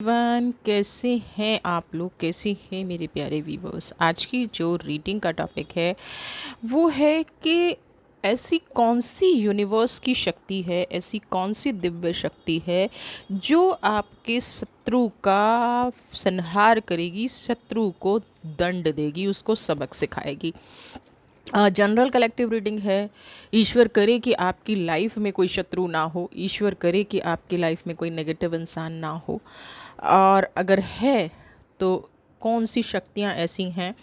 One कैसे हैं आप लोग, कैसे हैं मेरे प्यारे व्यूवर्स। आज की जो रीडिंग का टॉपिक है वो है कि ऐसी कौन सी यूनिवर्स की शक्ति है, ऐसी कौन सी दिव्य शक्ति है जो आपके शत्रु का संहार करेगी, शत्रु को दंड देगी, उसको सबक सिखाएगी। जनरल कलेक्टिव रीडिंग है। ईश्वर करे कि आपकी लाइफ में कोई शत्रु ना हो, ईश्वर करे कि आपकी लाइफ में कोई नेगेटिव इंसान ना हो, और अगर है तो कौन सी शक्तियाँ ऐसी हैं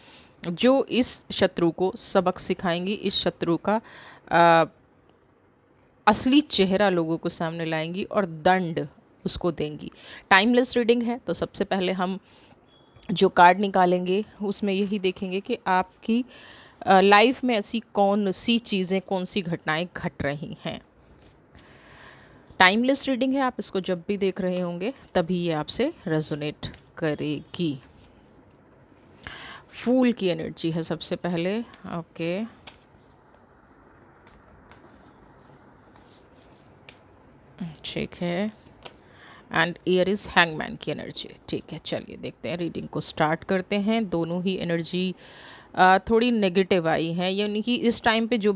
जो इस शत्रु को सबक सिखाएंगी, इस शत्रु का अ, असली चेहरा लोगों को सामने लाएंगी और दंड उसको देंगी। टाइमलेस रीडिंग है, तो सबसे पहले हम जो कार्ड निकालेंगे उसमें यही देखेंगे कि आपकी लाइफ में ऐसी कौन सी चीज़ें, कौन सी घटनाएं घट रही हैं। टाइमलेस रीडिंग है, आप इसको जब भी देख रहे होंगे तभी ये आपसे रेजोनेट करेगी। फूल की एनर्जी है सबसे पहले। ओके, ठीक है। एंड ईयर इज़ हैंगमैन की एनर्जी। ठीक है, चलिए देखते हैं, रीडिंग को स्टार्ट करते हैं। दोनों ही एनर्जी थोड़ी नेगेटिव आई है, यानी कि इस टाइम पे जो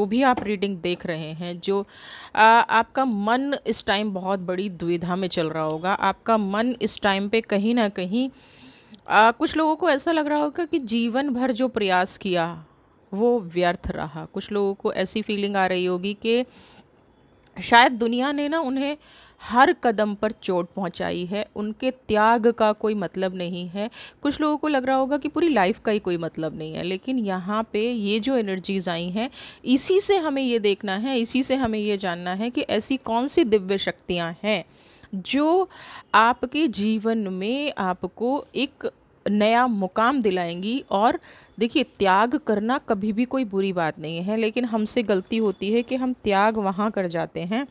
भी आप रीडिंग देख रहे हैं, जो आपका मन इस टाइम बहुत बड़ी दुविधा में चल रहा होगा। आपका मन इस टाइम पे कहीं ना कहीं कुछ लोगों को ऐसा लग रहा होगा कि जीवन भर जो प्रयास किया वो व्यर्थ रहा। कुछ लोगों को ऐसी फीलिंग आ रही होगी कि शायद दुनिया ने ना उन्हें हर कदम पर चोट पहुंचाई है, उनके त्याग का कोई मतलब नहीं है। कुछ लोगों को लग रहा होगा कि पूरी लाइफ का ही कोई मतलब नहीं है, लेकिन यहाँ पे ये जो एनर्जीज आई हैं, इसी से हमें ये देखना है, इसी से हमें ये जानना है कि ऐसी कौन सी दिव्य शक्तियाँ हैं जो आपके जीवन में आपको एक नया मुकाम दिलाएंगी। और देखिए, त्याग करना कभी भी कोई बुरी बात नहीं है, लेकिन हमसे गलती होती है कि हम त्याग वहाँ कर जाते हैं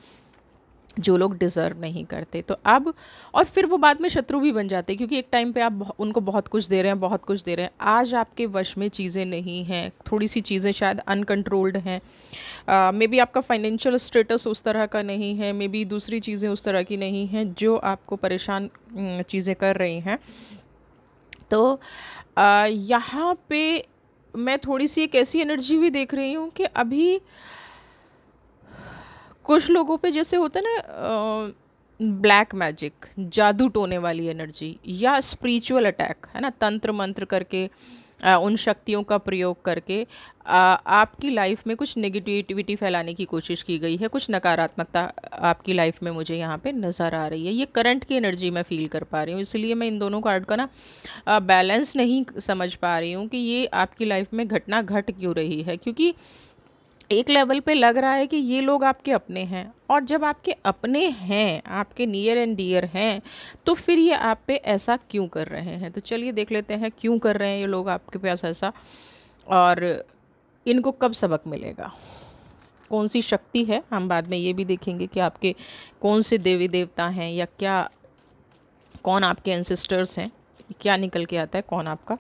जो लोग डिज़र्व नहीं करते। तो अब और फिर वो बाद में शत्रु भी बन जाते हैं, क्योंकि एक टाइम पे आप उनको बहुत कुछ दे रहे हैं, बहुत कुछ दे रहे हैं। आज आपके वश में चीज़ें नहीं हैं, थोड़ी सी चीज़ें शायद अनकंट्रोल्ड हैं। मे बी आपका फाइनेंशियल स्टेटस उस तरह का नहीं है, मे बी दूसरी चीज़ें उस तरह की नहीं हैं जो आपको परेशान चीज़ें कर रही हैं। तो यहाँ पे मैं थोड़ी सी एक ऐसी एनर्जी भी देख रही हूँ कि अभी कुछ लोगों पे जैसे होता है ना, ब्लैक मैजिक, जादू टोने वाली एनर्जी, या स्पिरिचुअल अटैक, है ना, तंत्र मंत्र करके उन शक्तियों का प्रयोग करके आपकी लाइफ में कुछ नेगेटिविटी फैलाने की कोशिश की गई है, कुछ नकारात्मकता आपकी लाइफ में मुझे यहाँ पे नज़र आ रही है। ये करंट की एनर्जी मैं फील कर पा रही हूँ, इसलिए मैं इन दोनों कार्ड का ना बैलेंस नहीं समझ पा रही हूँ कि ये आपकी लाइफ में घटना घट क्यों रही है। क्योंकि एक लेवल पे लग रहा है कि ये लोग आपके अपने हैं, और जब आपके अपने हैं, आपके नियर एंड डियर हैं, तो फिर ये आप पे ऐसा क्यों कर रहे हैं। तो चलिए देख लेते हैं क्यों कर रहे हैं ये लोग आपके पास ऐसा, और इनको कब सबक मिलेगा, कौन सी शक्ति है। हम बाद में ये भी देखेंगे कि आपके कौन से देवी देवता हैं, या क्या, कौन आपके एंसेस्टर्स हैं, क्या निकल के आता है, कौन आपका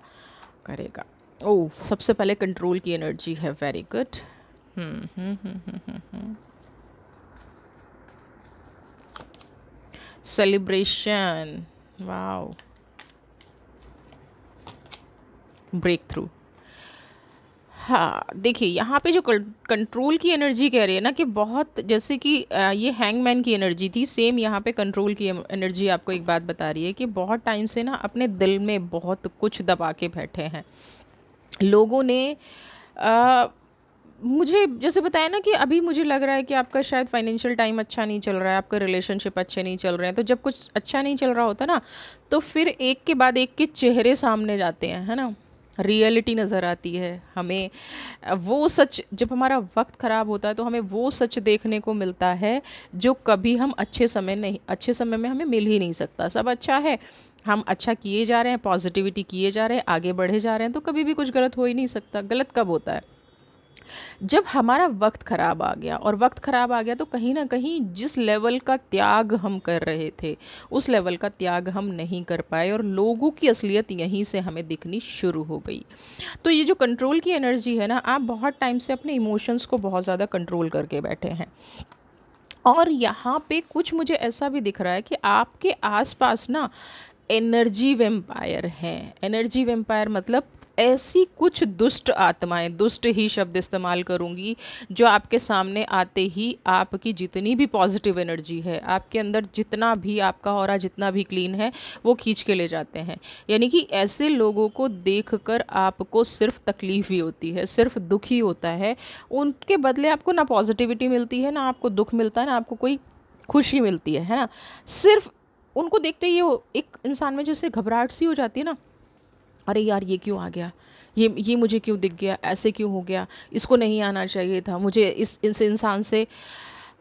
करेगा। ओह, सबसे पहले कंट्रोल की एनर्जी है। Very good. Celebration, wow, breakthrough. हाँ, देखिए यहाँ पे जो कंट्रोल की एनर्जी कह रही है ना, कि बहुत जैसे कि ये हैंगमैन की एनर्जी थी, सेम यहाँ पे कंट्रोल की एनर्जी आपको एक बात बता रही है कि बहुत टाइम से ना अपने दिल में बहुत कुछ दबा के बैठे हैं लोगों ने। अ, मुझे जैसे बताया ना कि अभी मुझे लग रहा है कि आपका शायद फाइनेंशियल टाइम अच्छा नहीं चल रहा है, आपका रिलेशनशिप अच्छे नहीं चल रहे हैं। तो जब कुछ अच्छा नहीं चल रहा होता ना, तो फिर एक के बाद एक के चेहरे सामने जाते हैं, है ना, रियलिटी नज़र आती है हमें। वो सच, जब हमारा वक्त ख़राब होता है तो हमें वो सच देखने को मिलता है जो कभी हम अच्छे समय में हमें मिल ही नहीं सकता। सब अच्छा है, हम अच्छा किए जा रहे हैं, पॉजिटिविटी किए जा रहे हैं, आगे बढ़े जा रहे हैं, तो कभी भी कुछ गलत हो ही नहीं सकता। गलत कब होता है, जब हमारा वक्त ख़राब आ गया। और वक्त ख़राब आ गया तो कहीं ना कहीं जिस लेवल का त्याग हम कर रहे थे, उस लेवल का त्याग हम नहीं कर पाए, और लोगों की असलियत यहीं से हमें दिखनी शुरू हो गई। तो ये जो कंट्रोल की एनर्जी है ना, आप बहुत टाइम से अपने इमोशंस को बहुत ज़्यादा कंट्रोल करके बैठे हैं। और यहाँ पे कुछ मुझे ऐसा भी दिख रहा है कि आपके आसपास ना एनर्जी वेम्पायर हैं। एनर्जी वेम्पायर मतलब ऐसी कुछ दुष्ट आत्माएं, दुष्ट ही शब्द इस्तेमाल करूंगी, जो आपके सामने आते ही आपकी जितनी भी पॉजिटिव एनर्जी है, आपके अंदर जितना भी आपका ऑरा जितना भी क्लीन है, वो खींच के ले जाते हैं। यानी कि ऐसे लोगों को देखकर आपको सिर्फ तकलीफ ही होती है, सिर्फ दुख ही होता है। उनके बदले आपको ना पॉजिटिविटी मिलती है, ना आपको दुख मिलता है, ना आपको कोई खुशी मिलती है ना। सिर्फ उनको देखते ही एक इंसान में जैसे घबराहट सी हो जाती है ना, अरे यार ये क्यों आ गया, ये मुझे क्यों दिख गया, ऐसे क्यों हो गया, इसको नहीं आना चाहिए था मुझे, इस इंसान से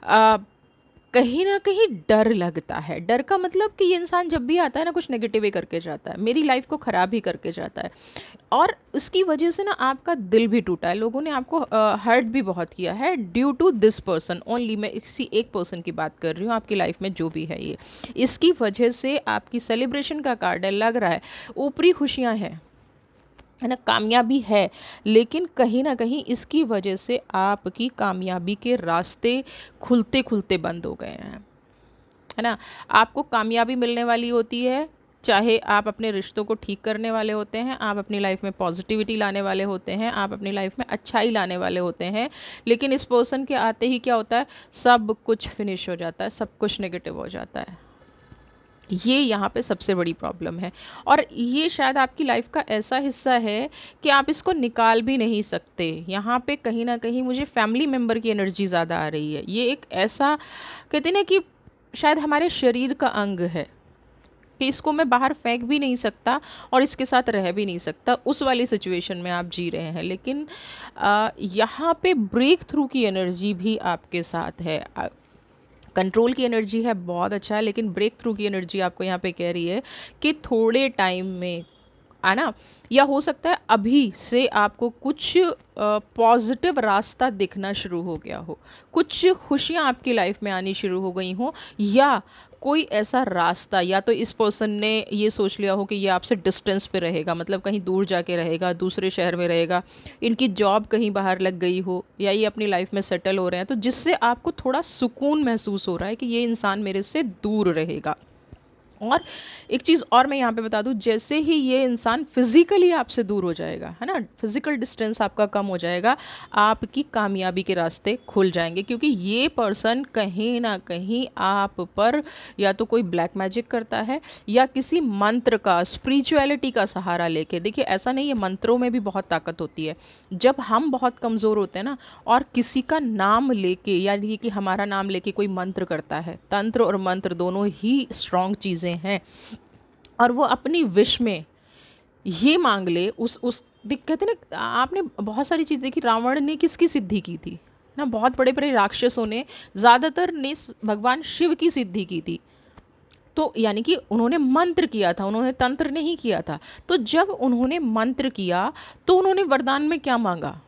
आ, कहीं ना कहीं डर लगता है। डर का मतलब कि ये इंसान जब भी आता है ना, कुछ नेगेटिव ही करके जाता है, मेरी लाइफ को ख़राब ही करके जाता है। और उसकी वजह से ना आपका दिल भी टूटा है, लोगों ने आपको हर्ट भी बहुत किया है due to this person only. मैं इसी एक पर्सन की बात कर रही हूँ आपकी लाइफ में जो भी है ये, इसकी वजह से आपकी सेलिब्रेशन का कार्ड है, लग रहा है ऊपरी खुशियाँ हैं, है ना, कामयाबी है, लेकिन कहीं ना कहीं इसकी वजह से आपकी कामयाबी के रास्ते खुलते खुलते बंद हो गए हैं, है ना। आपको कामयाबी मिलने वाली होती है, चाहे आप अपने रिश्तों को ठीक करने वाले होते हैं, आप अपनी लाइफ में पॉजिटिविटी लाने वाले होते हैं, आप अपनी लाइफ में अच्छाई लाने वाले होते हैं, लेकिन इस पर्सन के आते ही क्या होता है, सब कुछ फिनिश हो जाता है, सब कुछ नेगेटिव हो जाता है। ये यहाँ पे सबसे बड़ी प्रॉब्लम है। और ये शायद आपकी लाइफ का ऐसा हिस्सा है कि आप इसको निकाल भी नहीं सकते। यहाँ पे कहीं ना कहीं मुझे फैमिली मेम्बर की एनर्जी ज़्यादा आ रही है। ये एक ऐसा, कहते हैं ना कि शायद हमारे शरीर का अंग है, कि इसको मैं बाहर फेंक भी नहीं सकता और इसके साथ रह भी नहीं सकता, उस वाली सिचुएशन में आप जी रहे हैं। लेकिन यहाँ पे ब्रेक थ्रू की एनर्जी भी आपके साथ है। कंट्रोल की एनर्जी है, बहुत अच्छा है, लेकिन ब्रेक थ्रू की एनर्जी आपको यहाँ पे कह रही है कि थोड़े टाइम में आना, या हो सकता है अभी से आपको कुछ पॉजिटिव रास्ता दिखना शुरू हो गया हो, कुछ खुशियाँ आपकी लाइफ में आनी शुरू हो गई हों, या कोई ऐसा रास्ता, या तो इस पर्सन ने ये सोच लिया हो कि ये आपसे डिस्टेंस पे रहेगा, मतलब कहीं दूर जाके रहेगा, दूसरे शहर में रहेगा, इनकी जॉब कहीं बाहर लग गई हो, या ये अपनी लाइफ में सेटल हो रहे हैं, तो जिससे आपको थोड़ा सुकून महसूस हो रहा है कि ये इंसान मेरे से दूर रहेगा। और एक चीज़ और मैं यहाँ पे बता दूँ, जैसे ही ये इंसान फिज़िकली आपसे दूर हो जाएगा, है ना, फिज़िकल डिस्टेंस आपका कम हो जाएगा, आपकी कामयाबी के रास्ते खुल जाएंगे, क्योंकि ये पर्सन कहीं ना कहीं आप पर या तो कोई ब्लैक मैजिक करता है, या किसी मंत्र का, स्पिरिचुअलिटी का सहारा लेके। देखिए ऐसा नहीं है, मंत्रों में भी बहुत ताकत होती है। जब हम बहुत कमज़ोर होते हैं ना, और किसी का नाम लेके, यानी कि हमारा नाम लेके कोई मंत्र करता है, तंत्र और मंत्र दोनों ही स्ट्रॉन्ग चीज़ें हैं, और वो अपनी विश में ये मांग ले, उस कहते हैं ना, आपने बहुत सारी चीज़ देखी, रावण ने किसकी सिद्धि की थी ना, बहुत बड़े बड़े राक्षसों ने, ज़्यादातर ने भगवान शिव की सिद्धि की थी। तो यानी कि उन्होंने मंत्र किया था, उन्होंने तंत्र नहीं किया था। तो जब उन्होंने मंत्र किया, तो उन्होंने वरदान में क्या मांगा,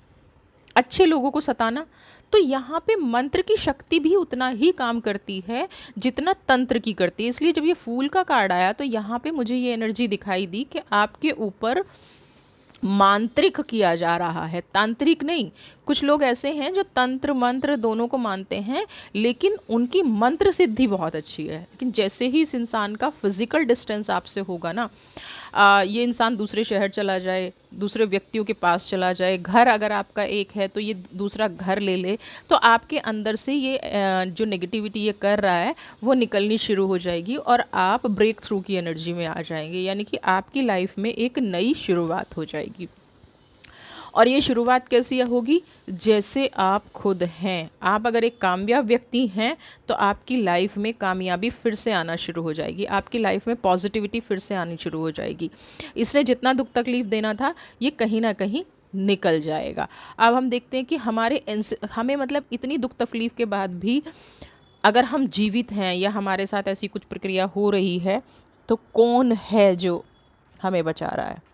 अच्छे लोगों को सताना। तो यहाँ पे मंत्र की शक्ति भी उतना ही काम करती है जितना तंत्र की करती है। इसलिए जब ये फूल का कार्ड आया, तो यहाँ पे मुझे ये एनर्जी दिखाई दी कि आपके ऊपर मांत्रिक किया जा रहा है, तांत्रिक नहीं। कुछ लोग ऐसे हैं जो तंत्र मंत्र दोनों को मानते हैं, लेकिन उनकी मंत्र सिद्धि बहुत अच्छी है, लेकिन जैसे ही इस इंसान का फिजिकल डिस्टेंस आपसे होगा ना, ये इंसान दूसरे शहर चला जाए, दूसरे व्यक्तियों के पास चला जाए, घर अगर आपका एक है तो ये दूसरा घर ले ले, तो आपके अंदर से ये जो नेगेटिविटी ये कर रहा है वो निकलनी शुरू हो जाएगी, और आप ब्रेक थ्रू की एनर्जी में आ जाएंगे, यानी कि आपकी लाइफ में एक नई शुरुआत हो जाएगी। और ये शुरुआत कैसी होगी, जैसे आप खुद हैं। आप अगर एक कामयाब व्यक्ति हैं, तो आपकी लाइफ में कामयाबी फिर से आना शुरू हो जाएगी, आपकी लाइफ में पॉजिटिविटी फिर से आनी शुरू हो जाएगी। इसने जितना दुख तकलीफ देना था, ये कहीं ना कहीं निकल जाएगा। अब हम देखते हैं कि हमें मतलब इतनी दुख तकलीफ के बाद भी अगर हम जीवित हैं, या हमारे साथ ऐसी कुछ प्रक्रिया हो रही है, तो कौन है जो हमें बचा रहा है।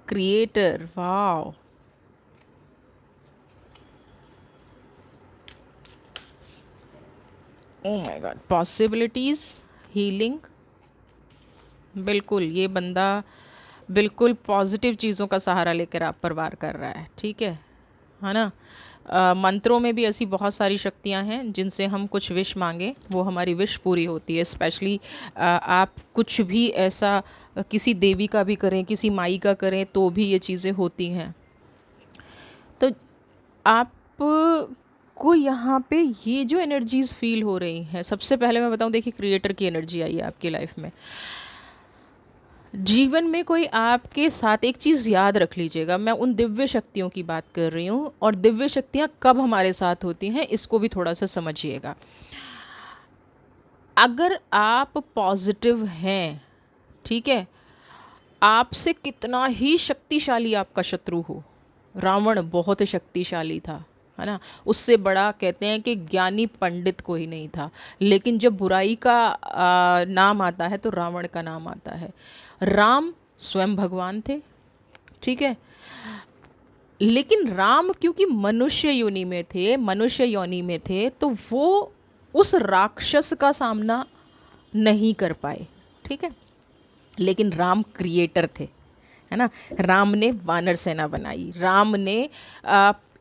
क्रिएटर, वाह। Oh my God. Possibilities, healing, बिल्कुल, ये बंदा बिल्कुल पॉजिटिव चीज़ों का सहारा लेकर आप पर वार कर रहा है, ठीक है ना? मंत्रों में भी ऐसी बहुत सारी शक्तियाँ हैं जिनसे हम कुछ विश माँगे वो हमारी विश पूरी होती है। स्पेशली आप कुछ भी ऐसा किसी देवी का भी करें, किसी माई का करें तो भी ये चीज़ें होती हैं। तो आप को यहाँ पे ये जो एनर्जीज़ फ़ील हो रही हैं, सबसे पहले मैं बताऊँ, देखिए क्रिएटर की एनर्जी आई है आपकी लाइफ में। जीवन में कोई आपके साथ एक चीज़ याद रख लीजिएगा, मैं उन दिव्य शक्तियों की बात कर रही हूँ, और दिव्य शक्तियाँ कब हमारे साथ होती हैं इसको भी थोड़ा सा समझिएगा। अगर आप पॉजिटिव हैं, ठीक है, आपसे कितना ही शक्तिशाली आपका शत्रु हो, रावण बहुत शक्तिशाली था, है ना? उससे बड़ा कहते हैं कि ज्ञानी पंडित कोई नहीं था, लेकिन जब बुराई का नाम आता है तो रावण का नाम आता है। राम स्वयं भगवान थे, ठीक है, लेकिन राम क्योंकि मनुष्य योनि में थे तो वो उस राक्षस का सामना नहीं कर पाए, ठीक है, लेकिन राम क्रिएटर थे, है ना? राम ने वानर सेना बनाई, राम ने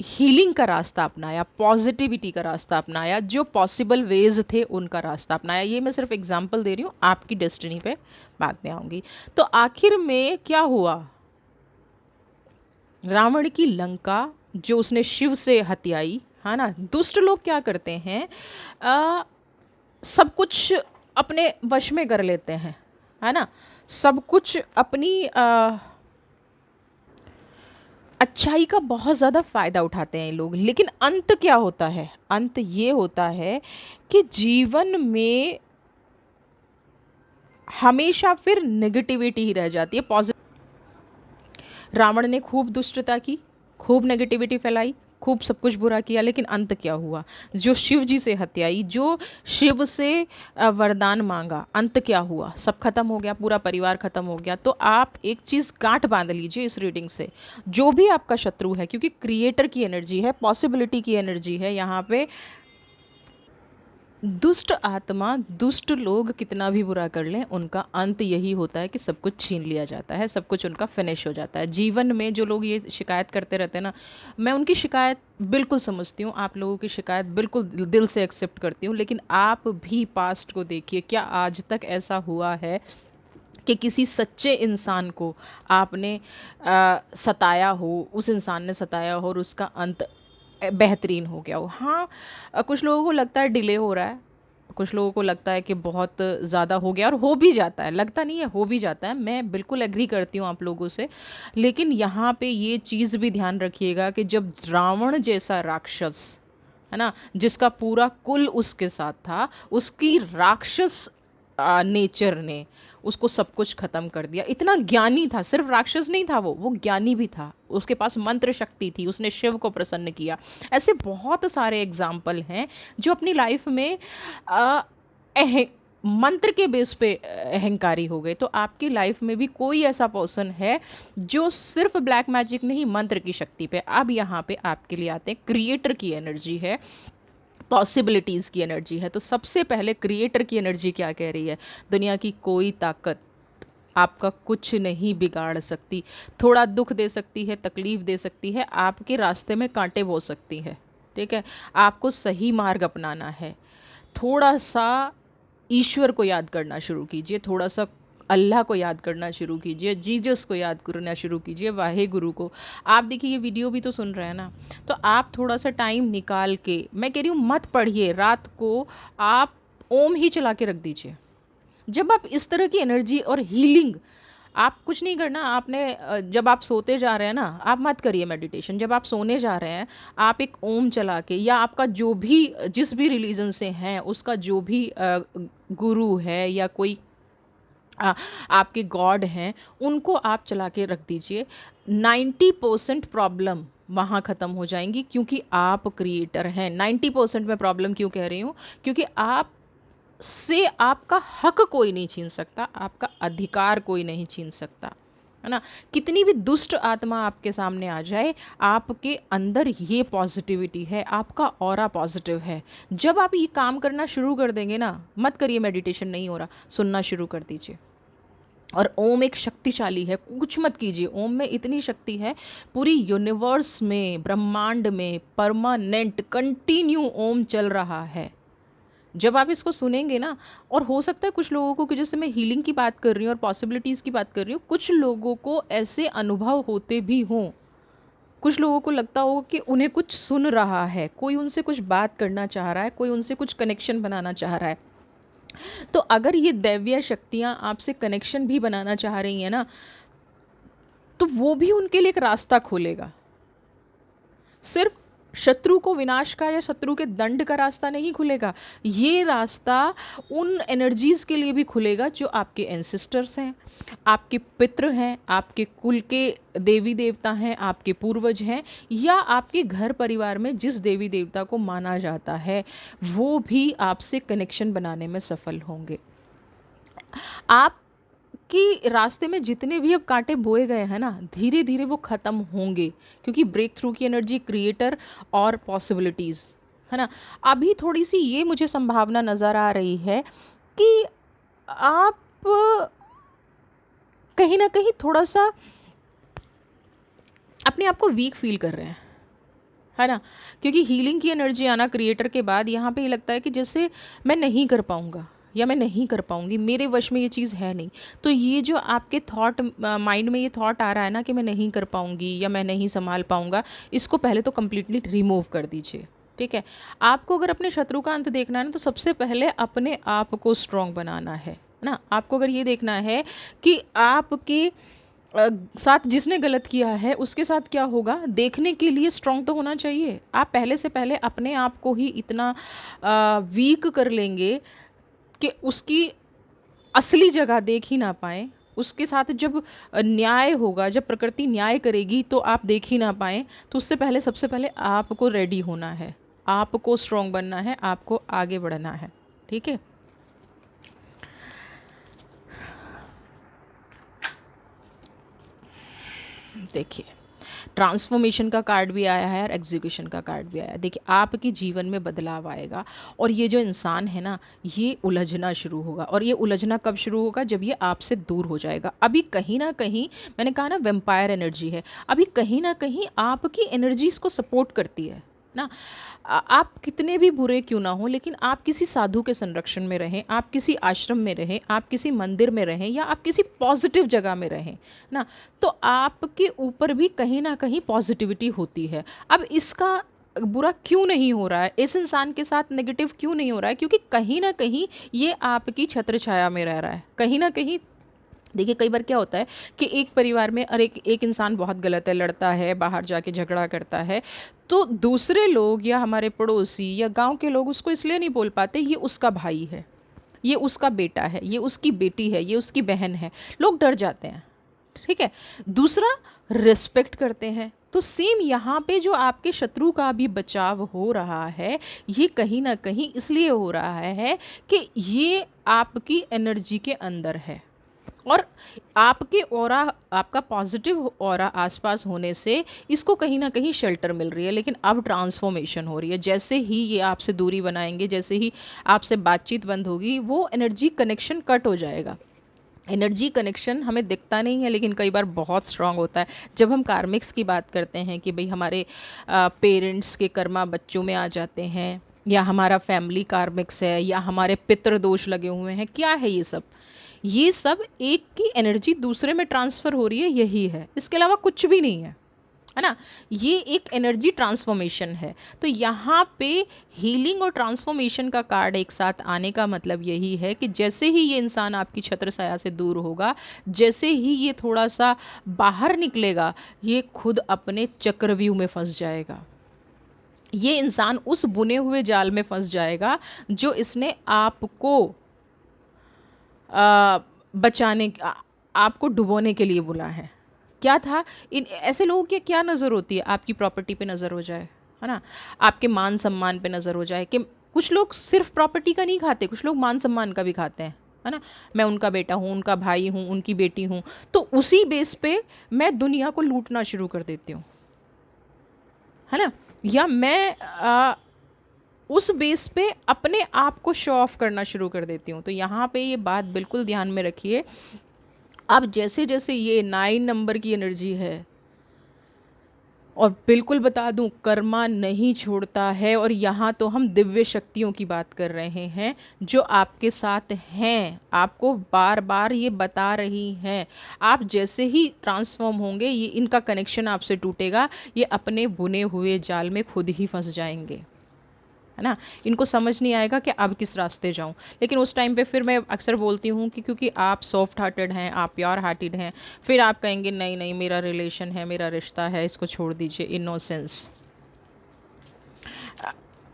हीलिंग का रास्ता अपनाया, पॉजिटिविटी का रास्ता अपनाया, जो पॉसिबल वेज थे उनका रास्ता अपनाया। ये मैं सिर्फ एग्जांपल दे रही हूँ, आपकी डेस्टिनी पे बाद में आऊँगी। तो आखिर में क्या हुआ, रावण की लंका जो उसने शिव से हत्याई, है ना? दुष्ट लोग क्या करते हैं, आ, सब कुछ अपने वश में कर लेते हैं, है ना? सब कुछ अपनी अच्छाई का बहुत ज़्यादा फ़ायदा उठाते हैं ये लोग, लेकिन अंत क्या होता है? अंत ये होता है कि जीवन में हमेशा फिर नेगेटिविटी ही रह जाती है। रावण ने खूब दुष्टता की, खूब नेगेटिविटी फैलाई, खूब सब कुछ बुरा किया, लेकिन अंत क्या हुआ? जो शिव जी से हत्याई, जो शिव से वरदान मांगा, अंत क्या हुआ? सब खत्म हो गया, पूरा परिवार खत्म हो गया। तो आप एक चीज़ गांठ बांध लीजिए इस रीडिंग से, जो भी आपका शत्रु है, क्योंकि क्रिएटर की एनर्जी है, पॉसिबिलिटी की एनर्जी है यहाँ पे, दुष्ट आत्मा, दुष्ट लोग कितना भी बुरा कर लें, उनका अंत यही होता है कि सब कुछ छीन लिया जाता है, सब कुछ उनका फिनिश हो जाता है। जीवन में जो लोग ये शिकायत करते रहते हैं ना, मैं उनकी शिकायत बिल्कुल समझती हूँ, आप लोगों की शिकायत बिल्कुल दिल से एक्सेप्ट करती हूँ, लेकिन आप भी पास्ट को देखिए, क्या आज तक ऐसा हुआ है कि किसी सच्चे इंसान को आपने सताया हो, उस इंसान ने सताया हो और उसका अंत बेहतरीन हो गया हो? हाँ, कुछ लोगों को लगता है डिले हो रहा है, कुछ लोगों को लगता है कि बहुत ज़्यादा हो गया, और हो भी जाता है, लगता नहीं है, हो भी जाता है, मैं बिल्कुल एग्री करती हूँ आप लोगों से। लेकिन यहाँ पे ये चीज़ भी ध्यान रखिएगा कि जब रावण जैसा राक्षस, है ना, जिसका पूरा कुल उसके साथ था, उसकी राक्षस नेचर ने उसको सब कुछ ख़त्म कर दिया। इतना ज्ञानी था, सिर्फ राक्षस नहीं था, वो ज्ञानी भी था, उसके पास मंत्र शक्ति थी, उसने शिव को प्रसन्न किया। ऐसे बहुत सारे एग्जाम्पल हैं जो अपनी लाइफ में अ, अह मंत्र के बेस पे अहंकारी हो गए। तो आपकी लाइफ में भी कोई ऐसा पर्सन है जो सिर्फ ब्लैक मैजिक नहीं, मंत्र की शक्ति पे। अब यहाँ पे आपके लिए आते हैं, क्रिएटर की एनर्जी है, पॉसिबिलिटीज़ की एनर्जी है। तो सबसे पहले क्रिएटर की एनर्जी क्या कह रही है? दुनिया की कोई ताकत आपका कुछ नहीं बिगाड़ सकती। थोड़ा दुख दे सकती है, तकलीफ़ दे सकती है, आपके रास्ते में कांटे बो सकती है, ठीक है? आपको सही मार्ग अपनाना है। थोड़ा सा ईश्वर को याद करना शुरू कीजिए, थोड़ा सा अल्लाह को याद करना शुरू कीजिए, जीसस को याद करना शुरू कीजिए, वाहे गुरु को। आप देखिए ये वीडियो भी तो सुन रहे हैं ना, तो आप थोड़ा सा टाइम निकाल के, मैं कह रही हूँ मत पढ़िए, रात को आप ओम ही चला के रख दीजिए। जब आप इस तरह की एनर्जी और हीलिंग, आप कुछ नहीं करना आपने, जब आप सोते जा रहे हैं ना, आप मत करिए मेडिटेशन, जब आप सोने जा रहे हैं आप एक ओम चला के, या आपका जो भी, जिस भी रिलीजन से हैं उसका जो भी गुरु है या कोई आपके गॉड हैं, उनको आप चला के रख दीजिए। 90% प्रॉब्लम वहाँ ख़त्म हो जाएंगी, क्योंकि आप क्रिएटर हैं। 90% में प्रॉब्लम क्यों कह रही हूँ? क्योंकि आप से आपका हक कोई नहीं छीन सकता, आपका अधिकार कोई नहीं छीन सकता, है ना? कितनी भी दुष्ट आत्मा आपके सामने आ जाए, आपके अंदर ये पॉजिटिविटी है, आपका ऑरा पॉजिटिव है। जब आप ये काम करना शुरू कर देंगे ना, मत करिए मेडिटेशन नहीं हो रहा, सुनना शुरू कर दीजिए। और ओम एक शक्तिशाली है, कुछ मत कीजिए, ओम में इतनी शक्ति है, पूरी यूनिवर्स में, ब्रह्मांड में परमानेंट कंटिन्यू ओम चल रहा है। जब आप इसको सुनेंगे ना, और हो सकता है कुछ लोगों को, कि जैसे मैं हीलिंग की बात कर रही हूँ और पॉसिबिलिटीज़ की बात कर रही हूँ, कुछ लोगों को ऐसे अनुभव होते भी हों, कुछ लोगों को लगता हो कि उन्हें कुछ सुन रहा है, कोई उनसे कुछ बात करना चाह रहा है, कोई उनसे कुछ कनेक्शन बनाना चाह रहा है। तो अगर ये दैवीय शक्तियाँ आपसे कनेक्शन भी बनाना चाह रही हैं ना, तो वो भी उनके लिए एक रास्ता खोलेगा। सिर्फ शत्रु को विनाश का या शत्रु के दंड का रास्ता नहीं खुलेगा, ये रास्ता उन एनर्जीज के लिए भी खुलेगा जो आपके एंसेस्टर्स हैं, आपके पितृ हैं, आपके कुल के देवी देवता हैं, आपके पूर्वज हैं, या आपके घर परिवार में जिस देवी देवता को माना जाता है, वो भी आपसे कनेक्शन बनाने में सफल होंगे। आप कि रास्ते में जितने भी अब कांटे बोए गए हैं ना, धीरे धीरे वो ख़त्म होंगे, क्योंकि ब्रेक थ्रू की एनर्जी, क्रिएटर और पॉसिबिलिटीज़, है ना। अभी थोड़ी सी ये मुझे संभावना नज़र आ रही है कि आप कहीं ना कहीं थोड़ा सा अपने आप को वीक फील कर रहे हैं, है ना। क्योंकि हीलिंग की एनर्जी आना क्रिएटर के बाद, यहाँ पे ये लगता है कि जैसे मैं नहीं कर पाऊँगा या मैं नहीं कर पाऊँगी, मेरे वश में ये चीज़ है नहीं। तो ये जो आपके थॉट, माइंड में ये थॉट आ रहा है ना कि मैं नहीं कर पाऊँगी या मैं नहीं संभाल पाऊँगा, इसको पहले तो कम्प्लीटली रिमूव कर दीजिए, ठीक है। आपको अगर अपने शत्रु का अंत देखना है ना, तो सबसे पहले अपने आप को स्ट्रॉन्ग बनाना है ना। आपको अगर ये देखना है कि आपके साथ जिसने गलत किया है उसके साथ क्या होगा, देखने के लिए स्ट्रांग तो होना चाहिए। आप पहले से पहले अपने आप को ही इतना वीक कर लेंगे कि उसकी असली जगह देख ही ना पाएँ। उसके साथ जब न्याय होगा, जब प्रकृति न्याय करेगी तो आप देख ही ना पाएँ। तो उससे पहले, सबसे पहले आपको रेडी होना है, आपको स्ट्रांग बनना है, आपको आगे बढ़ना है, ठीक है। देखिए, ट्रांसफॉर्मेशन का कार्ड भी आया है और एग्जीक्यूशन का कार्ड भी आया है। देखिए, आपके जीवन में बदलाव आएगा, और ये जो इंसान है ना, ये उलझना शुरू होगा। और ये उलझना कब शुरू होगा, जब ये आपसे दूर हो जाएगा। अभी कहीं ना कहीं, मैंने कहा ना वेम्पायर एनर्जी है, अभी कहीं ना कहीं आपकी एनर्जी इसको सपोर्ट करती है ना। आप कितने भी बुरे क्यों ना हो, लेकिन आप किसी साधु के संरक्षण में रहें, आप किसी आश्रम में रहें, आप किसी मंदिर में रहें, या आप किसी पॉजिटिव जगह में रहें ना, तो आपके ऊपर भी कहीं ना कहीं पॉजिटिविटी होती है। अब इसका बुरा क्यों नहीं हो रहा है, इस इंसान के साथ नेगेटिव क्यों नहीं हो रहा है, क्योंकि कहीं ना कहीं ये आपकी छत्र छाया में रह रहा है, कहीं ना कहीं। देखिए, कई बार क्या होता है कि एक परिवार में, और एक इंसान बहुत गलत है, लड़ता है, बाहर जाके झगड़ा करता है, तो दूसरे लोग या हमारे पड़ोसी या गांव के लोग उसको इसलिए नहीं बोल पाते, ये उसका भाई है, ये उसका बेटा है, ये उसकी बेटी है, ये उसकी बहन है, लोग डर जाते हैं, ठीक है। दूसरा, रिस्पेक्ट करते हैं। तो सेम यहाँ पे जो आपके शत्रु का भी बचाव हो रहा है, ये कहीं ना कहीं इसलिए हो रहा है कि ये आपकी एनर्जी के अंदर है, और आपके ऑरा, आपका पॉजिटिव ऑरा आसपास होने से इसको कहीं ना कहीं शेल्टर मिल रही है। लेकिन अब ट्रांसफॉर्मेशन हो रही है, जैसे ही ये आपसे दूरी बनाएंगे, जैसे ही आपसे बातचीत बंद होगी, वो एनर्जी कनेक्शन कट हो जाएगा। एनर्जी कनेक्शन हमें दिखता नहीं है, लेकिन कई बार बहुत स्ट्रांग होता है। जब हम कार्मिक्स की बात करते हैं कि भाई हमारे पेरेंट्स के कर्मा बच्चों में आ जाते हैं, या हमारा फैमिली कार्मिक्स है, या हमारे पितृ दोष लगे हुए हैं, क्या है ये सब, ये सब एक की एनर्जी दूसरे में ट्रांसफ़र हो रही है, यही है, इसके अलावा कुछ भी नहीं है ना। ये एक एनर्जी ट्रांसफॉर्मेशन है। तो यहाँ पे हीलिंग और ट्रांसफॉर्मेशन का कार्ड एक साथ आने का मतलब यही है कि जैसे ही ये इंसान आपकी छत्र छाया से दूर होगा, जैसे ही ये थोड़ा सा बाहर निकलेगा, ये खुद अपने चक्रव्यूह में फंस जाएगा। ये इंसान उस बुने हुए जाल में फंस जाएगा जो इसने आपको बचाने, आपको डुबोने के लिए बुला है। क्या था, इन ऐसे लोगों की क्या नज़र होती है, आपकी प्रॉपर्टी पे नज़र हो जाए, है ना, आपके मान सम्मान पे नज़र हो जाए। कि कुछ लोग सिर्फ प्रॉपर्टी का नहीं खाते, कुछ लोग मान सम्मान का भी खाते हैं, है ना। मैं उनका बेटा हूँ, उनका भाई हूँ, उनकी बेटी हूँ, तो उसी बेस पे मैं दुनिया को लूटना शुरू कर देती हूँ, है ना। या मैं उस बेस पे अपने आप को शो ऑफ करना शुरू कर देती हूँ। तो यहाँ पे ये बात बिल्कुल ध्यान में रखिए अब जैसे जैसे ये 9 नंबर की एनर्जी है, और बिल्कुल बता दूं, कर्मा नहीं छोड़ता है। और यहाँ तो हम दिव्य शक्तियों की बात कर रहे हैं जो आपके साथ हैं, आपको बार बार ये बता रही हैं। आप जैसे ही ट्रांसफॉर्म होंगे, ये इनका कनेक्शन आपसे टूटेगा, ये अपने बुने हुए जाल में खुद ही फंस जाएंगे, है ना। इनको समझ नहीं आएगा कि अब किस रास्ते जाऊं। लेकिन उस टाइम पे फिर मैं अक्सर बोलती हूँ कि क्योंकि आप सॉफ्ट हार्टेड हैं, आप प्योर हार्टेड हैं, फिर आप कहेंगे नहीं नहीं, मेरा रिलेशन है, मेरा रिश्ता है, इसको छोड़ दीजिए, इनोसेंस।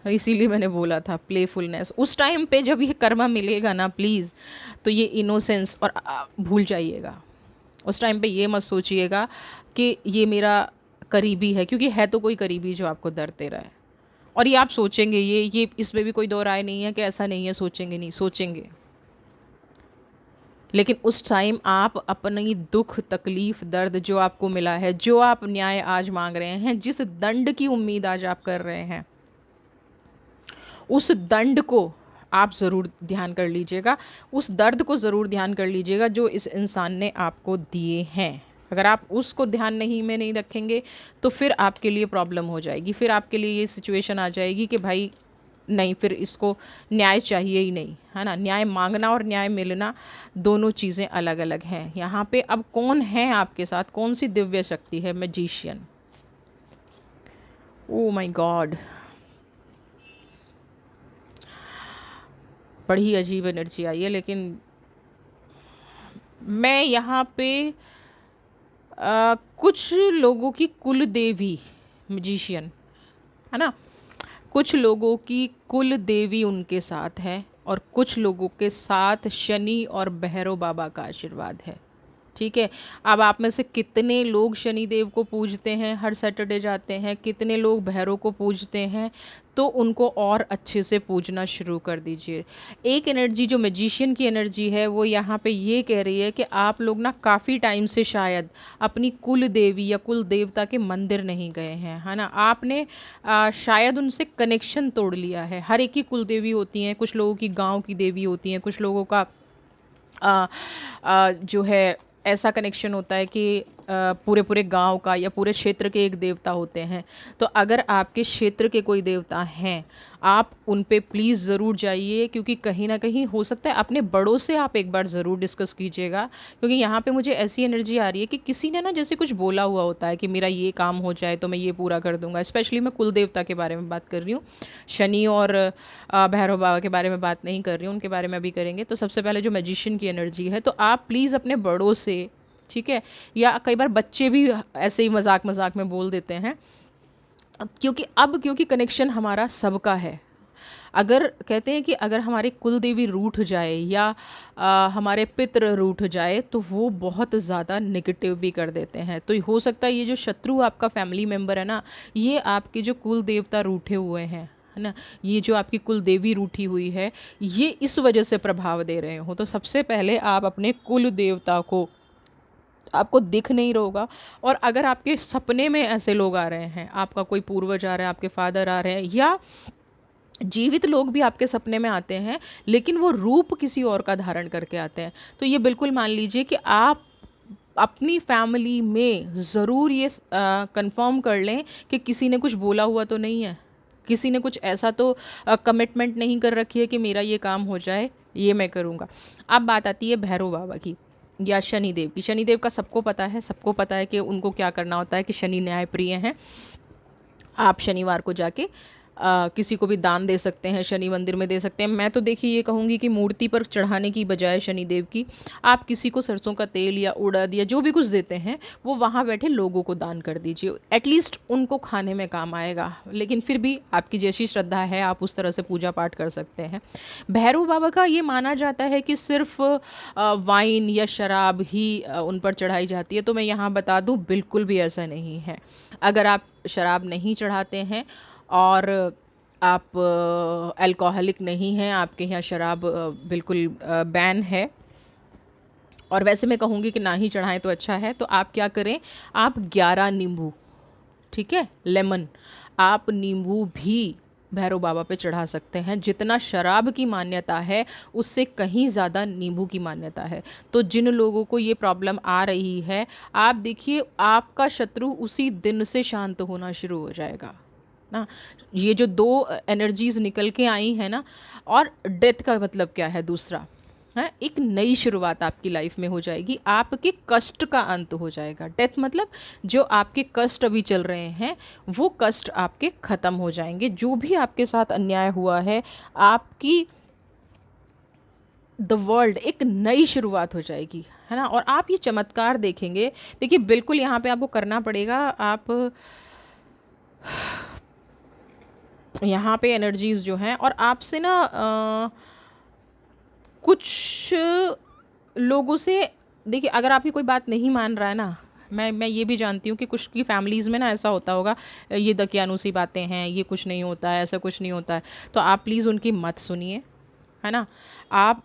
इसीलिए मैंने बोला था प्लेफुलनेस। उस टाइम पे जब ये कर्मा मिलेगा ना, प्लीज़, तो ये इनोसेंस और भूल जाइएगा। उस टाइम पे ये मत सोचिएगा कि ये मेरा करीबी है, क्योंकि है तो कोई करीबी जो आपको दर्द दे रहा है। और ये आप सोचेंगे, ये इसमें भी कोई दो राय नहीं है कि ऐसा नहीं है, सोचेंगे नहीं, सोचेंगे। लेकिन उस टाइम आप अपनी दुख, तकलीफ, दर्द जो आपको मिला है, जो आप न्याय आज मांग रहे हैं, जिस दंड की उम्मीद आज आप कर रहे हैं, उस दंड को आप ज़रूर ध्यान कर लीजिएगा, उस दर्द को ज़रूर ध्यान कर लीजिएगा जो इस इंसान ने आपको दिए हैं। अगर आप उसको ध्यान नहीं में नहीं रखेंगे तो फिर आपके लिए प्रॉब्लम हो जाएगी, फिर आपके लिए ये सिचुएशन आ जाएगी कि भाई नहीं, फिर इसको न्याय चाहिए ही नहीं, है ना। न्याय मांगना और न्याय मिलना दोनों चीज़ें अलग अलग हैं। यहाँ पे अब कौन है आपके साथ, कौन सी दिव्य शक्ति है? मैजिशियन। ओ माय गॉड, बड़ी अजीब एनर्जी आई है। लेकिन मैं यहाँ पे कुछ लोगों की कुल देवी, मैजिशियन, है ना, कुछ लोगों की कुल देवी उनके साथ है, और कुछ लोगों के साथ शनि और भैरव बाबा का आशीर्वाद है। ठीक है। अब आप में से कितने लोग शनि देव को पूजते हैं, हर सैटरडे जाते हैं, कितने लोग भैरव को पूजते हैं, तो उनको और अच्छे से पूजना शुरू कर दीजिए। एक एनर्जी जो मैजिशियन की एनर्जी है, वो यहाँ पे ये कह रही है कि आप लोग ना काफ़ी टाइम से शायद अपनी कुल देवी या कुल देवता के मंदिर नहीं गए हैं, है ना। आपने शायद उनसे कनेक्शन तोड़ लिया है। हर एक की कुल देवी होती हैं, कुछ लोगों की गाँव की देवी होती हैं, कुछ लोगों का जो है ऐसा कनेक्शन होता है कि पूरे पूरे गांव का या पूरे क्षेत्र के एक देवता होते हैं। तो अगर आपके क्षेत्र के कोई देवता हैं, आप उन पे प्लीज़ ज़रूर जाइए, क्योंकि कहीं ना कहीं हो सकता है अपने बड़ों से आप एक बार ज़रूर डिस्कस कीजिएगा। क्योंकि यहाँ पे मुझे ऐसी एनर्जी आ रही है कि किसी ने ना जैसे कुछ बोला हुआ होता है कि मेरा ये काम हो जाए तो मैं ये पूरा कर दूंगा। स्पेशली मैं कुल देवता के बारे में बात कर रही हूँ, शनि और भैरव बाबा के बारे में बात नहीं कर रही हूँ, उनके बारे में अभी करेंगे। तो सबसे पहले जो मैजिशियन की एनर्जी है, तो आप प्लीज़ अपने बड़ों से, ठीक है, या कई बार बच्चे भी ऐसे ही मजाक मजाक में बोल देते हैं, क्योंकि कनेक्शन हमारा सबका है। अगर कहते हैं कि अगर हमारी कुल देवी रूठ जाए या हमारे पितृ रूठ जाए, तो वो बहुत ज़्यादा नेगेटिव भी कर देते हैं। तो हो सकता है ये जो शत्रु आपका फैमिली मेम्बर है ना, ये आपके जो कुल देवता रूठे हुए हैं, है ना, ये जो आपकी कुल देवी रूठी हुई है, ये इस वजह से प्रभाव दे रहे हो। तो सबसे पहले आप अपने कुल देवता को, आपको दिख नहीं रहा होगा, और अगर आपके सपने में ऐसे लोग आ रहे हैं, आपका कोई पूर्वज आ रहा है, आपके फादर आ रहे हैं, या जीवित लोग भी आपके सपने में आते हैं लेकिन वो रूप किसी और का धारण करके आते हैं, तो ये बिल्कुल मान लीजिए कि आप अपनी फैमिली में ज़रूर ये कंफर्म कर लें कि किसी ने कुछ बोला हुआ तो नहीं है, किसी ने कुछ ऐसा तो कमिटमेंट नहीं कर रखी है कि मेरा ये काम हो जाए, ये मैं करूँगा। अब बात आती है भैरव बाबा की या शनिदेव की। शनिदेव का सबको पता है, सबको पता है कि उनको क्या करना होता है, कि शनि न्याय प्रिय हैं। आप शनिवार को जाके किसी को भी दान दे सकते हैं, शनि मंदिर में दे सकते हैं। मैं तो देखिए ये कहूँगी कि मूर्ति पर चढ़ाने की बजाय शनिदेव की, आप किसी को सरसों का तेल या उड़द या जो भी कुछ देते हैं, वो वहाँ बैठे लोगों को दान कर दीजिए। एटलीस्ट उनको खाने में काम आएगा। लेकिन फिर भी आपकी जैसी श्रद्धा है, आप उस तरह से पूजा पाठ कर सकते हैं। भैरव बाबा का ये माना जाता है कि सिर्फ वाइन या शराब ही उन पर चढ़ाई जाती है। तो मैं यहाँ बता दूँ, बिल्कुल भी ऐसा नहीं है। अगर आप शराब नहीं चढ़ाते हैं और आप अल्कोहलिक नहीं हैं, आपके यहाँ शराब बिल्कुल बैन है, और वैसे मैं कहूँगी कि ना ही चढ़ाएं तो अच्छा है, तो आप क्या करें, आप 11 नींबू, ठीक है, लेमन, आप नींबू भी भैरव बाबा पे चढ़ा सकते हैं। जितना शराब की मान्यता है उससे कहीं ज़्यादा नींबू की मान्यता है। तो जिन लोगों को ये प्रॉब्लम आ रही है, आप देखिए आपका शत्रु उसी दिन से शांत होना शुरू हो जाएगा ना। ये जो दो एनर्जीज निकल के आई हैं ना, और डेथ का मतलब क्या है दूसरा है, एक नई शुरुआत आपकी लाइफ में हो जाएगी, आपके कष्ट का अंत हो जाएगा। डेथ मतलब जो आपके कष्ट अभी चल रहे हैं वो कष्ट आपके ख़त्म हो जाएंगे। जो भी आपके साथ अन्याय हुआ है, आपकी द वर्ल्ड एक नई शुरुआत हो जाएगी, है ना। और आप ये चमत्कार देखेंगे। देखिए बिल्कुल यहाँ पे आपको करना पड़ेगा, आप यहाँ पे एनर्जीज जो हैं, और आपसे ना कुछ लोगों से, देखिए अगर आपकी कोई बात नहीं मान रहा है ना, मैं ये भी जानती हूँ कि कुछ की फैमिलीज़ में ना ऐसा होता होगा, ये दकियानूसी बातें हैं, ये कुछ नहीं होता है, ऐसा कुछ नहीं होता है, तो आप प्लीज़ उनकी मत सुनिए, है ना। आप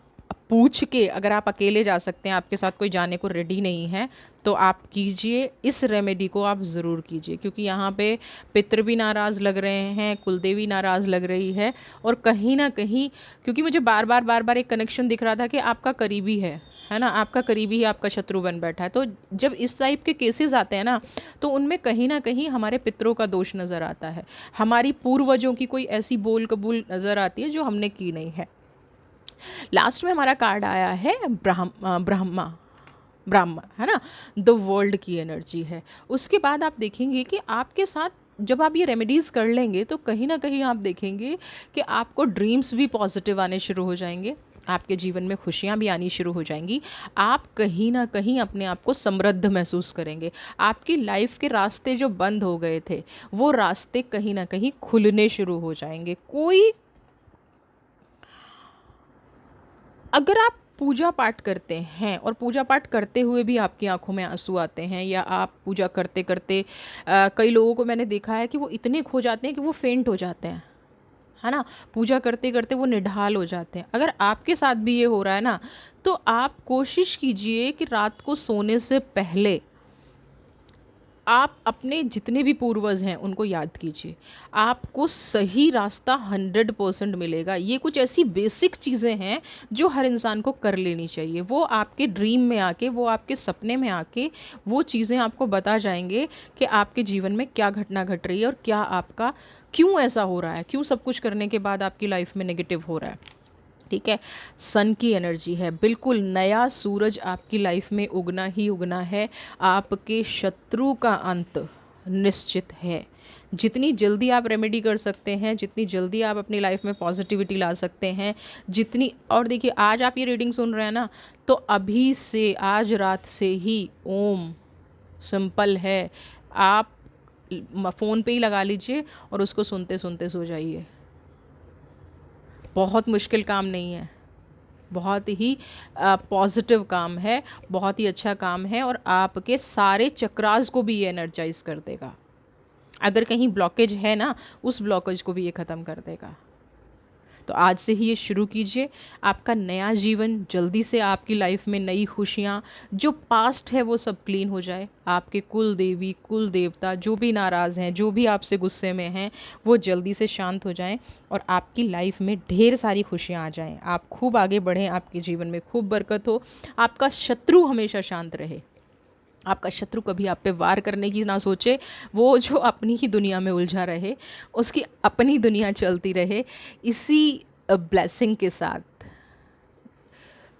पूछ के, अगर आप अकेले जा सकते हैं, आपके साथ कोई जाने को रेडी नहीं है, तो आप कीजिए, इस रेमेडी को आप ज़रूर कीजिए। क्योंकि यहाँ पे पितृ भी नाराज़ लग रहे हैं, कुलदेवी नाराज़ लग रही है, और कहीं ना कहीं क्योंकि मुझे बार बार एक कनेक्शन दिख रहा था कि आपका करीबी है ना, आपका करीबी ही आपका शत्रु बन बैठा है। तो जब इस टाइप के केसेस आते हैं ना, तो उनमें कहीं ना कहीं हमारे पितरों का दोष नज़र आता है, हमारी पूर्वजों की कोई ऐसी बोल कबूल नज़र आती है जो हमने की नहीं है। लास्ट में हमारा कार्ड आया है ब्रह्मा, ब्रह्मा, है ना, द वर्ल्ड की एनर्जी है। उसके बाद आप देखेंगे कि आपके साथ जब आप ये रेमेडीज़ कर लेंगे, तो कहीं ना कहीं आप देखेंगे कि आपको ड्रीम्स भी पॉजिटिव आने शुरू हो जाएंगे, आपके जीवन में खुशियाँ भी आनी शुरू हो जाएंगी, आप कहीं ना कहीं अपने आप को समृद्ध महसूस करेंगे। आपकी लाइफ के रास्ते जो बंद हो गए थे, वो रास्ते कहीं ना कहीं खुलने शुरू हो जाएंगे। कोई, अगर आप पूजा पाठ करते हैं और पूजा पाठ करते हुए भी आपकी आंखों में आंसू आते हैं, या आप पूजा करते करते कई लोगों को मैंने देखा है कि वो इतने खो जाते हैं कि वो फेंट हो जाते हैं, है ना, पूजा करते करते वो निढाल हो जाते हैं। अगर आपके साथ भी ये हो रहा है ना, तो आप कोशिश कीजिए कि रात को सोने से पहले आप अपने जितने भी पूर्वज हैं उनको याद कीजिए, आपको सही रास्ता 100% मिलेगा। ये कुछ ऐसी बेसिक चीज़ें हैं जो हर इंसान को कर लेनी चाहिए। वो आपके ड्रीम में आके, वो आपके सपने में आके वो चीज़ें आपको बता जाएंगे कि आपके जीवन में क्या घटना घट रही है, और क्या आपका, क्यों ऐसा हो रहा है, क्यों सब कुछ करने के बाद आपकी लाइफ में नेगेटिव हो रहा है। ठीक है, सन की एनर्जी है, बिल्कुल नया सूरज आपकी लाइफ में उगना ही उगना है। आपके शत्रु का अंत निश्चित है। जितनी जल्दी आप रेमेडी कर सकते हैं, जितनी जल्दी आप अपनी लाइफ में पॉजिटिविटी ला सकते हैं, जितनी, और देखिए आज आप ये रीडिंग सुन रहे हैं ना, तो अभी से, आज रात से ही ओम सिंपल है, आप फ़ोन पे ही लगा लीजिए और उसको सुनते सुनते सो जाइए। बहुत मुश्किल काम नहीं है, बहुत ही पॉजिटिव काम है, बहुत ही अच्छा काम है, और आपके सारे चक्रास को भी ये एनर्जाइज कर देगा। अगर कहीं ब्लॉकेज है ना, उस ब्लॉकेज को भी ये ख़त्म कर देगा। तो आज से ही ये शुरू कीजिए, आपका नया जीवन जल्दी से, आपकी लाइफ में नई खुशियाँ, जो पास्ट है वो सब क्लीन हो जाए, आपके कुल देवी कुल देवता जो भी नाराज़ हैं, जो भी आपसे गुस्से में हैं, वो जल्दी से शांत हो जाएं, और आपकी लाइफ में ढेर सारी खुशियाँ आ जाएं, आप खूब आगे बढ़ें, आपके जीवन में खूब बरकत हो, आपका शत्रु हमेशा शांत रहे, आपका शत्रु कभी आप पे वार करने की ना सोचे, वो जो अपनी ही दुनिया में उलझा रहे, उसकी अपनी दुनिया चलती रहे। इसी ब्लेसिंग के साथ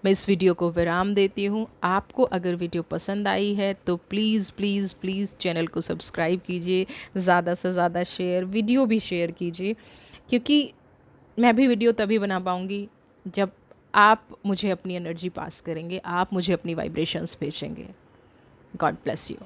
मैं इस वीडियो को विराम देती हूँ। आपको अगर वीडियो पसंद आई है तो प्लीज़ प्लीज़ प्लीज़ चैनल को सब्सक्राइब कीजिए, ज़्यादा से ज़्यादा शेयर, वीडियो भी शेयर कीजिए, क्योंकि मैं भी वीडियो तभी बना पाऊँगी जब आप मुझे अपनी एनर्जी पास करेंगे, आप मुझे अपनी वाइब्रेशंस भेजेंगे। God bless you.